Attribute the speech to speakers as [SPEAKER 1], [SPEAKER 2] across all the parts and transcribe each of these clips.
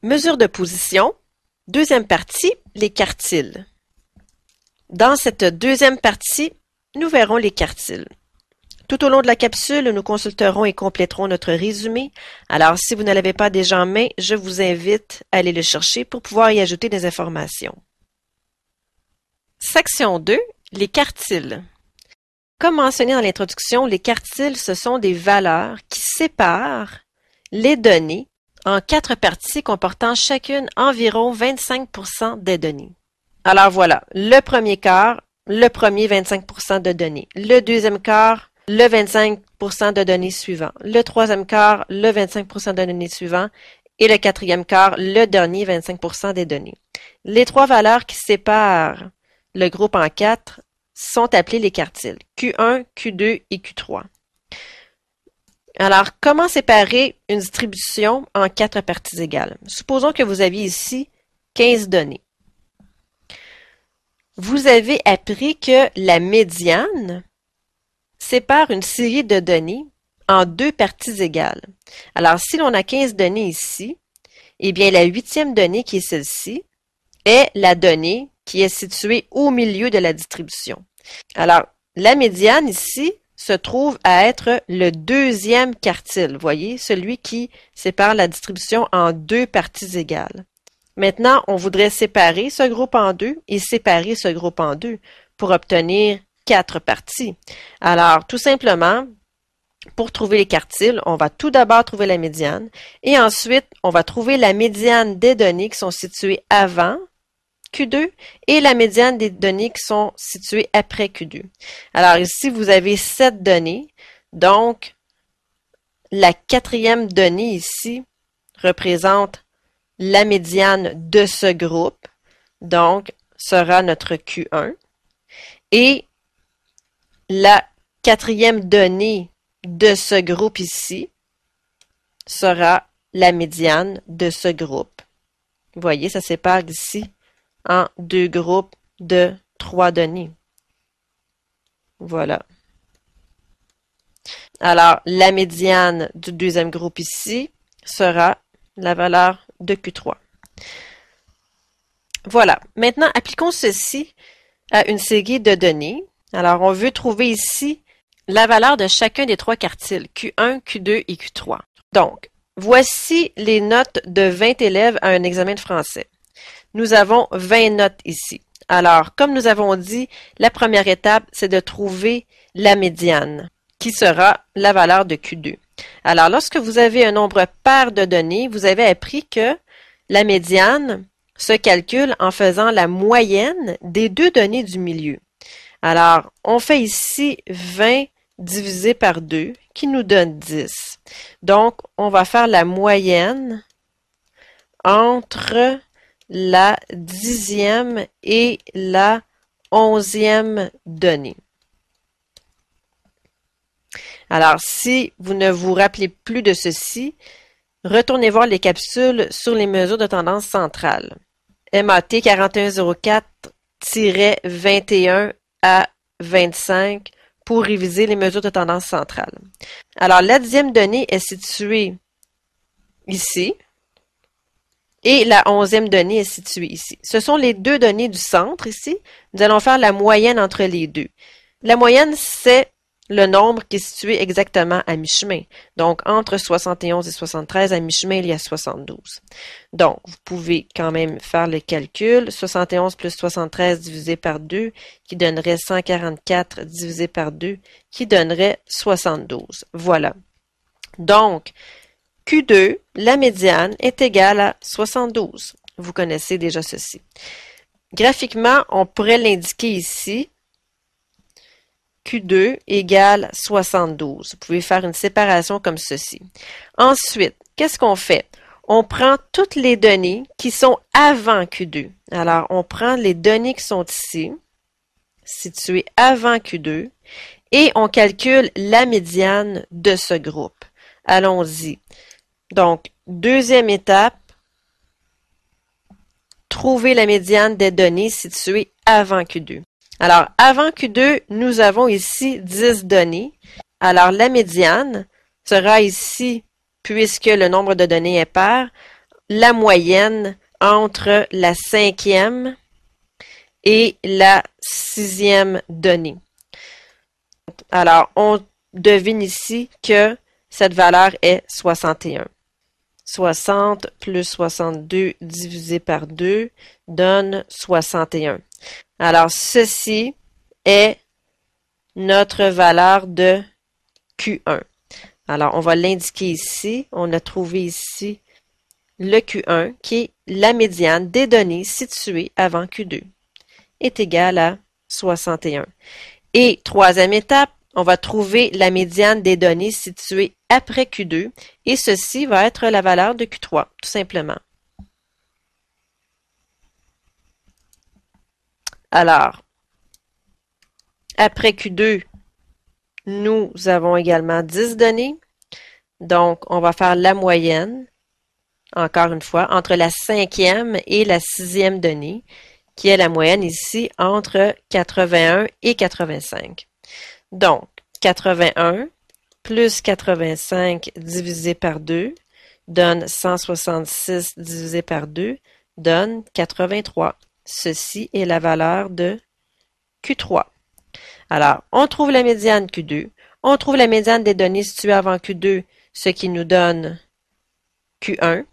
[SPEAKER 1] Mesure de position. Deuxième partie, les quartiles. Dans cette deuxième partie, nous verrons les quartiles. Tout au long de la capsule, nous consulterons et compléterons notre résumé. Alors, si vous ne l'avez pas déjà en main, je vous invite à aller le chercher pour pouvoir y ajouter des informations. Section 2, les quartiles. Comme mentionné dans l'introduction, les quartiles, ce sont des valeurs qui séparent les données en 4 parties comportant chacune environ 25% des données. Alors voilà, le premier quart, le premier 25% de données. Le deuxième quart, le 25% de données suivant. Le troisième quart, le 25% de données suivant. Et le quatrième quart, le dernier 25% des données. Les 3 valeurs qui séparent le groupe en 4 sont appelés les quartiles. Q1, Q2 et Q3. Alors, comment séparer une distribution en 4 parties égales? Supposons que vous aviez ici 15 données. Vous avez appris que la médiane sépare une série de données en 2 parties égales. Alors, si l'on a 15 données ici, eh bien, la 8e donnée, qui est celle-ci, est la donnée qui est située au milieu de la distribution. Alors, la médiane ici se trouve à être le 2e quartile, voyez, celui qui sépare la distribution en 2 parties égales. Maintenant, on voudrait séparer ce groupe en 2 et séparer ce groupe en 2 pour obtenir 4 parties. Alors, tout simplement, pour trouver les quartiles, on va tout d'abord trouver la médiane et ensuite, on va trouver la médiane des données qui sont situées avant Q2 et la médiane des données qui sont situées après Q2. Alors ici, vous avez 7 données. Donc, la 4e donnée ici représente la médiane de ce groupe. Donc, sera notre Q1. Et la 4e donnée de ce groupe ici sera la médiane de ce groupe. Vous voyez, ça sépare ici en 2 groupes de 3 données. Voilà. Alors, la médiane du deuxième groupe ici sera la valeur de Q3. Voilà. Maintenant, appliquons ceci à une série de données. Alors, on veut trouver ici la valeur de chacun des 3 quartiles, Q1, Q2 et Q3. Donc, voici les notes de 20 élèves à un examen de français. Nous avons 20 notes ici. Alors, comme nous avons dit, la première étape, c'est de trouver la médiane, qui sera la valeur de Q2. Alors, lorsque vous avez un nombre pair de données, vous avez appris que la médiane se calcule en faisant la moyenne des 2 données du milieu. Alors, on fait ici 20 divisé par 2, qui nous donne 10. Donc, on va faire la moyenne entre la 10e et la 11e donnée. Alors, si vous ne vous rappelez plus de ceci, retournez voir les capsules sur les mesures de tendance centrale. MAT 4104-21 à 25 pour réviser les mesures de tendance centrale. Alors, la 10e donnée est située ici. Et la 11e donnée est située ici. Ce sont les 2 données du centre ici. Nous allons faire la moyenne entre les 2. La moyenne, c'est le nombre qui est situé exactement à mi-chemin. Donc, entre 71 et 73, à mi-chemin, il y a 72. Donc, vous pouvez quand même faire le calcul. 71 plus 73 divisé par 2, qui donnerait 144 divisé par 2, qui donnerait 72. Voilà. Donc, Q2, la médiane, est égale à 72. Vous connaissez déjà ceci. Graphiquement, on pourrait l'indiquer ici. Q2 égale 72. Vous pouvez faire une séparation comme ceci. Ensuite, qu'est-ce qu'on fait? On prend toutes les données qui sont avant Q2. Alors, on prend les données qui sont ici, situées avant Q2, et on calcule la médiane de ce groupe. Allons-y. Donc, deuxième étape, trouver la médiane des données situées avant Q2. Alors, avant Q2, nous avons ici 10 données. Alors, la médiane sera ici, puisque le nombre de données est pair, la moyenne entre la 5e et la 6e donnée. Alors, on devine ici que cette valeur est 61. 60 plus 62 divisé par 2 donne 61. Alors, ceci est notre valeur de Q1. Alors, on va l'indiquer ici. On a trouvé ici le Q1 qui est la médiane des données situées avant Q2 est égal à 61. Et troisième étape, on va trouver la médiane des données situées après Q2 et ceci va être la valeur de Q3, tout simplement. Alors, après Q2, nous avons également 10 données. Donc, on va faire la moyenne, encore une fois, entre la 5e et la 6e donnée, qui est la moyenne ici entre 81 et 85. Donc, 81 plus 85 divisé par 2 donne 166 divisé par 2 donne 83. Ceci est la valeur de Q3. Alors, on trouve la médiane Q2, on trouve la médiane des données situées avant Q2, ce qui nous donne Q1,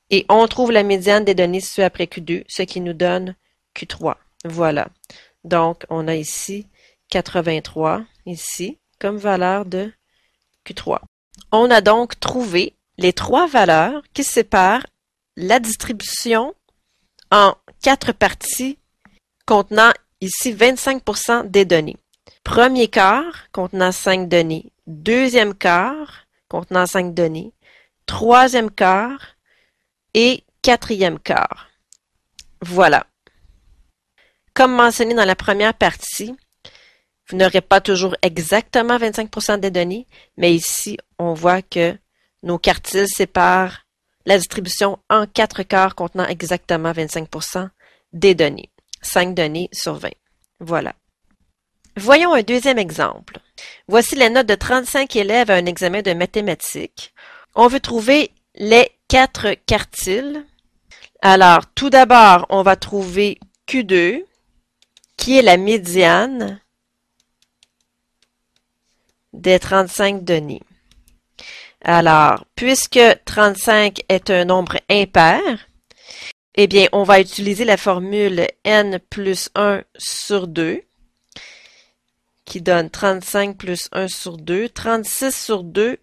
[SPEAKER 1] et on trouve la médiane des données situées après Q2, ce qui nous donne Q3. Voilà. Donc, on a ici 83, ici, comme valeur de Q3. On a donc trouvé les trois valeurs qui séparent la distribution en 4 parties contenant ici 25% des données. Premier quart contenant 5 données, deuxième quart contenant 5 données, troisième quart et quatrième quart. Voilà. Comme mentionné dans la première partie, vous n'aurez pas toujours exactement 25% des données, mais ici, on voit que nos quartiles séparent la distribution en 4 quarts contenant exactement 25% des données. 5 données sur 20. Voilà. Voyons un deuxième exemple. Voici les notes de 35 élèves à un examen de mathématiques. On veut trouver les 4 quartiles. Alors, tout d'abord, on va trouver Q2, qui est la médiane des 35 données. Alors, puisque 35 est un nombre impair, eh bien, on va utiliser la formule n plus 1 sur 2, qui donne 35 plus 1 sur 2. 36 sur 2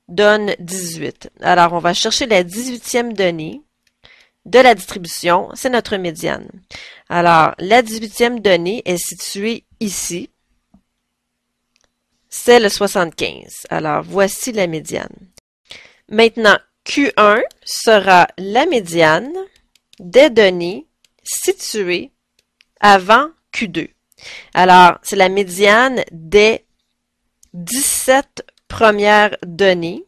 [SPEAKER 1] donne 18. Alors, on va chercher la 18e donnée de la distribution, c'est notre médiane. Alors, la 18e donnée est située ici. C'est le 75. Alors, voici la médiane. Maintenant, Q1 sera la médiane des données situées avant Q2. Alors, c'est la médiane des 17 premières données,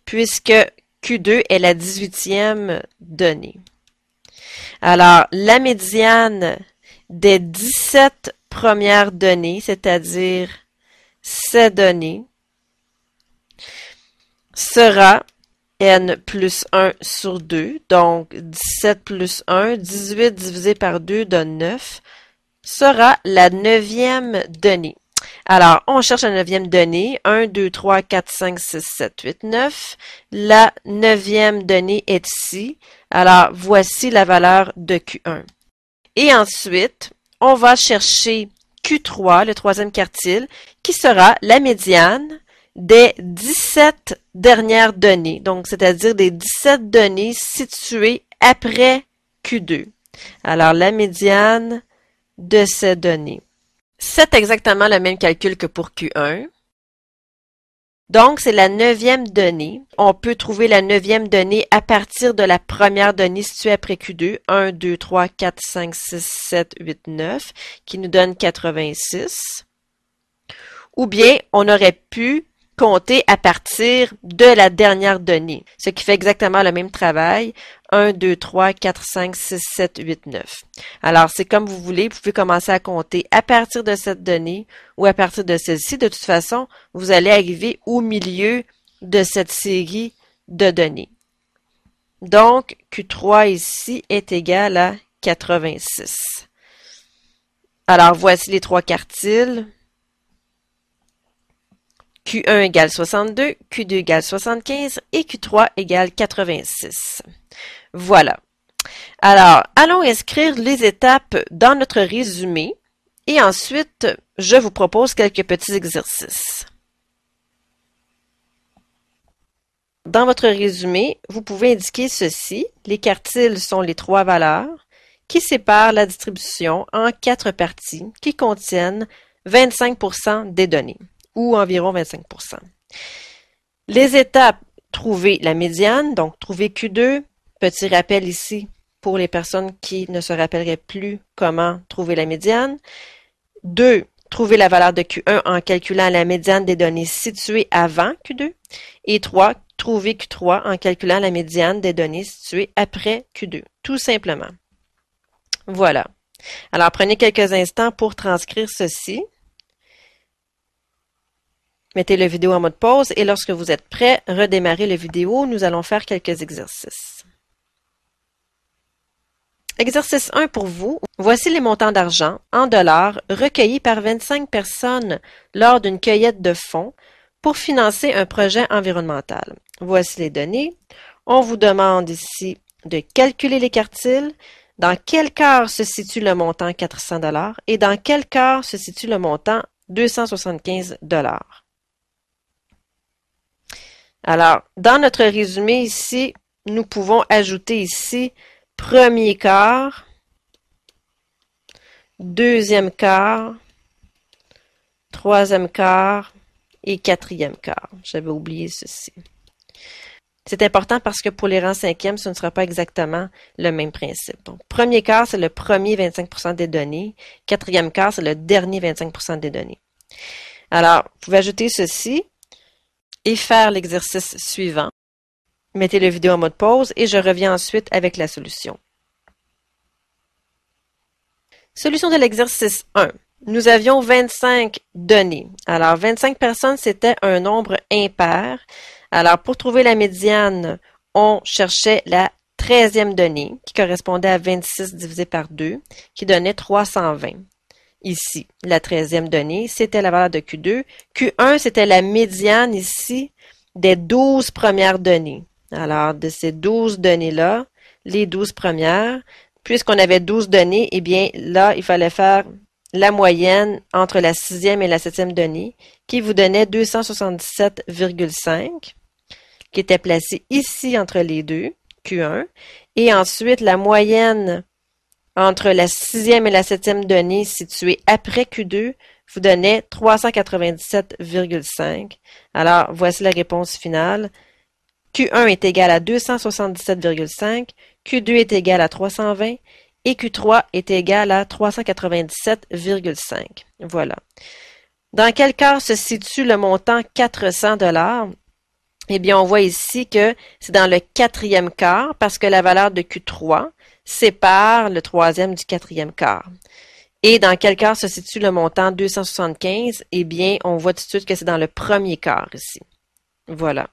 [SPEAKER 1] puisque Q2 est la 18e donnée. Alors, la médiane des 17 premières données, c'est-à-dire ces données, sera n plus 1 sur 2. Donc, 17 plus 1, 18 divisé par 2 donne 9, sera la 9e donnée. Alors, on cherche la 9e donnée. 1, 2, 3, 4, 5, 6, 7, 8, 9. La 9e donnée est ici. Alors, voici la valeur de Q1. Et ensuite, on va chercher Q3, le troisième quartile, qui sera la médiane des 17 dernières données. Donc, c'est-à-dire des 17 données situées après Q2. Alors, la médiane de ces données. C'est exactement le même calcul que pour Q1. Donc, c'est la 9e donnée. On peut trouver la 9e donnée à partir de la première donnée située après Q2. 1, 2, 3, 4, 5, 6, 7, 8, 9, qui nous donne 86. Ou bien, on aurait pu compter à partir de la dernière donnée, ce qui fait exactement le même travail. 1, 2, 3, 4, 5, 6, 7, 8, 9. Alors, c'est comme vous voulez, vous pouvez commencer à compter à partir de cette donnée ou à partir de celle-ci. De toute façon, vous allez arriver au milieu de cette série de données. Donc, Q3 ici est égal à 86. Alors, voici les trois quartiles. Q1 égale 62, Q2 égale 75 et Q3 égale 86. Voilà. Alors, allons inscrire les étapes dans notre résumé et ensuite, je vous propose quelques petits exercices. Dans votre résumé, vous pouvez indiquer ceci. Les quartiles sont les trois valeurs qui séparent la distribution en quatre parties qui contiennent 25% des données, ou environ 25%. Les étapes, trouver la médiane, donc trouver Q2. Petit rappel ici pour les personnes qui ne se rappelleraient plus comment trouver la médiane. 2. Trouver la valeur de Q1 en calculant la médiane des données situées avant Q2. Et 3. Trouver Q3 en calculant la médiane des données situées après Q2, tout simplement. Voilà. Alors, prenez quelques instants pour transcrire ceci. Mettez la vidéo en mode pause et lorsque vous êtes prêt, redémarrez la vidéo. Nous allons faire quelques exercices. Exercice 1 pour vous. Voici les montants d'argent en dollars recueillis par 25 personnes lors d'une cueillette de fonds pour financer un projet environnemental. Voici les données. On vous demande ici de calculer les quartiles, dans quel quart se situe le montant 400 $ et dans quel quart se situe le montant 275 $. Alors, dans notre résumé ici, nous pouvons ajouter ici premier quart, deuxième quart, troisième quart et quatrième quart. J'avais oublié ceci. C'est important parce que pour les rangs cinquièmes, ce ne sera pas exactement le même principe. Donc, premier quart, c'est le premier 25% des données. Quatrième quart, c'est le dernier 25% des données. Alors, vous pouvez ajouter ceci et faire l'exercice suivant. Mettez la vidéo en mode pause et je reviens ensuite avec la solution. Solution de l'exercice 1. Nous avions 25 données. Alors, 25 personnes, c'était un nombre impair. Alors, pour trouver la médiane, on cherchait la 13e donnée, qui correspondait à 26 divisé par 2, qui donnait 320. Ici, la 13e donnée, c'était la valeur de Q2. Q1, c'était la médiane ici des 12 premières données. Alors, de ces 12 données-là, les 12 premières, puisqu'on avait 12 données, eh bien, là, il fallait faire la moyenne entre la 6e et la 7e donnée, qui vous donnait 277,5, qui était placée ici entre les deux, Q1, et ensuite la moyenne entre la 6e et la 7e donnée située après Q2 vous donnait 397,5. Alors, voici la réponse finale. Q1 est égal à 277,5, Q2 est égal à 320 et Q3 est égal à 397,5. Voilà. Dans quel quart se situe le montant 400 $? Eh bien, on voit ici que c'est dans le quatrième quart parce que la valeur de Q3 sépare le troisième du quatrième quart. Et dans quel quart se situe le montant 275? Eh bien, on voit tout de suite que c'est dans le premier quart ici. Voilà.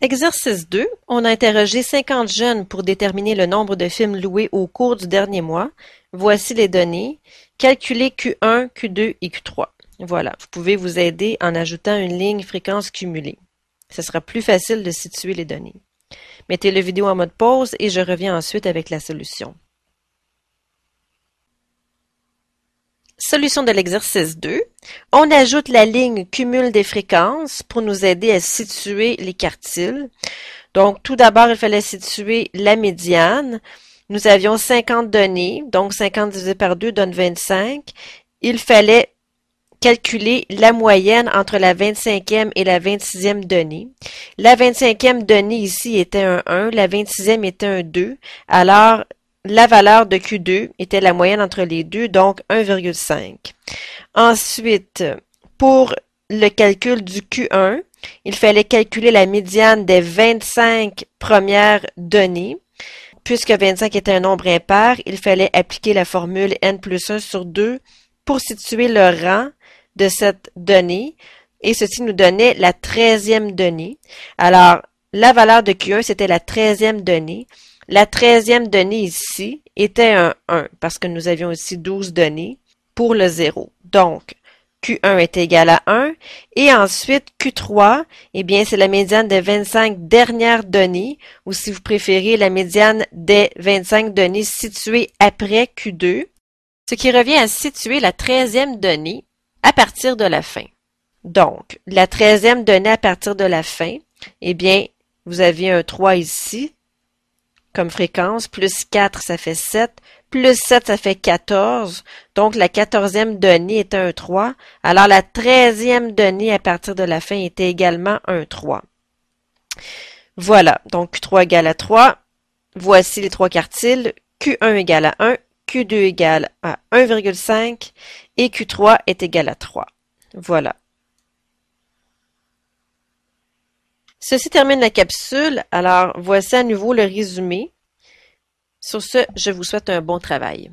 [SPEAKER 1] Exercice 2. On a interrogé 50 jeunes pour déterminer le nombre de films loués au cours du dernier mois. Voici les données. Calculez Q1, Q2 et Q3. Voilà. Vous pouvez vous aider en ajoutant une ligne fréquence cumulée. Ce sera plus facile de situer les données. Mettez la vidéo en mode pause et je reviens ensuite avec la solution. Solution de l'exercice 2. On ajoute la ligne cumul des fréquences pour nous aider à situer les quartiles. Donc, tout d'abord, il fallait situer la médiane. Nous avions 50 données, donc 50 divisé par 2 donne 25. Il fallait calculer la moyenne entre la 25e et la 26e donnée. La 25e donnée ici était un 1, la 26e était un 2. Alors, la valeur de Q2 était la moyenne entre les deux, donc 1,5. Ensuite, pour le calcul du Q1, il fallait calculer la médiane des 25 premières données. Puisque 25 était un nombre impair, il fallait appliquer la formule n plus 1 sur 2 pour situer le rang de cette donnée et ceci nous donnait la 13e donnée. Alors, la valeur de Q1, c'était la 13e donnée. La 13e donnée ici était un 1 parce que nous avions ici 12 données pour le 0. Donc, Q1 est égal à 1. Et ensuite, Q3, eh bien, c'est la médiane des 25 dernières données, ou si vous préférez, la médiane des 25 données situées après Q2, ce qui revient à situer la 13e donnée à partir de la fin. Donc, la 13e donnée à partir de la fin, eh bien, vous aviez un 3 ici, comme fréquence, plus 4, ça fait 7, plus 7, ça fait 14. Donc, la 14e donnée est un 3. Alors, la 13e donnée à partir de la fin était également un 3. Voilà, donc Q3 égale à 3. Voici les trois quartiles. Q1 égale à 1, Q2 égale à 1,5 et Q3 est égal à 3. Voilà. Ceci termine la capsule. Alors, voici à nouveau le résumé. Sur ce, je vous souhaite un bon travail.